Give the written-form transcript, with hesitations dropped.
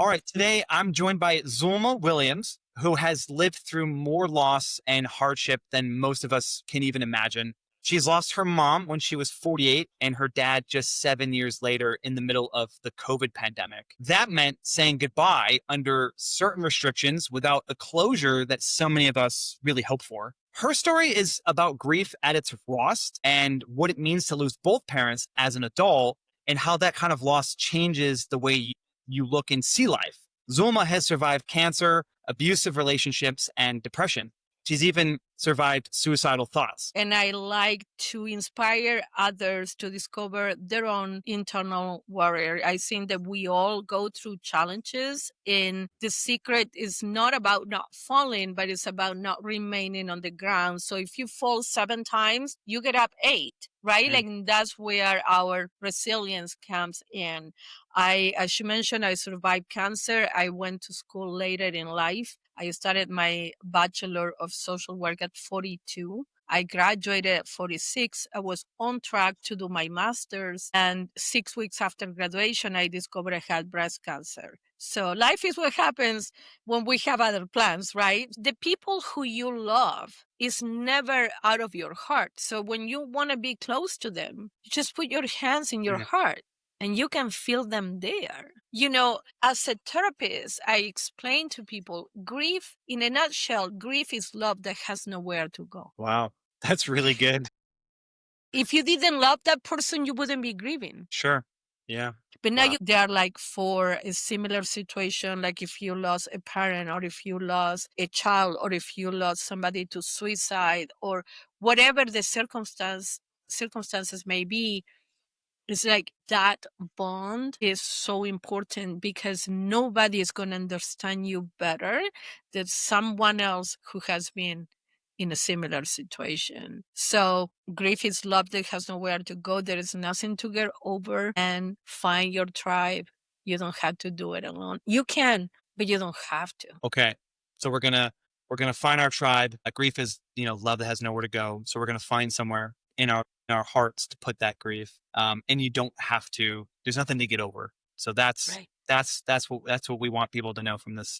All right, today I'm joined by Zulma Williams, who has lived through more loss and hardship than most of us can even imagine. She's lost her mom when she was 48 and her dad just 7 years later in the middle of the COVID pandemic. That meant saying goodbye under certain restrictions without a closure that so many of us really hope for. Her story is about grief at its rawest and what it means to lose both parents as an adult and how that kind of loss changes the way you look and see life. Zulma has survived cancer, abusive relationships, and depression. She's even survived suicidal thoughts. And I like to inspire others to discover their own internal warrior. I think that we all go through challenges, and the secret is not about not falling, but it's about not remaining on the ground. So if you fall 7 times, you get up 8, right? Mm. Like that's where our resilience comes in. As you mentioned, I survived cancer. I went to school later in life. I started my Bachelor of Social Work at 42. I graduated at 46. I was on track to do my master's. And 6 weeks after graduation, I discovered I had breast cancer. So life is what happens when we have other plans, right? The people who you love is never out of your heart. So when you want to be close to them, you just put your hands in your Yeah. heart and you can feel them there. As a therapist, I explain to people grief, in a nutshell, grief is love that has nowhere to go. Wow. That's really good. If you didn't love that person, you wouldn't be grieving. Sure. Yeah. But now Wow. they are like for a similar situation, like if you lost a parent or if you lost a child or if you lost somebody to suicide or whatever the circumstances may be. It's like that bond is so important because nobody is going to understand you better than someone else who has been in a similar situation. So grief is love that has nowhere to go. There is nothing to get over, and find your tribe. You don't have to do it alone. You can, but you don't have to. Okay. So we're gonna find our tribe. Grief is, love that has nowhere to go. So we're gonna find somewhere in our hearts to put that grief. And you don't have to. There's nothing to get over. So that's Right. that's that's what we want people to know from this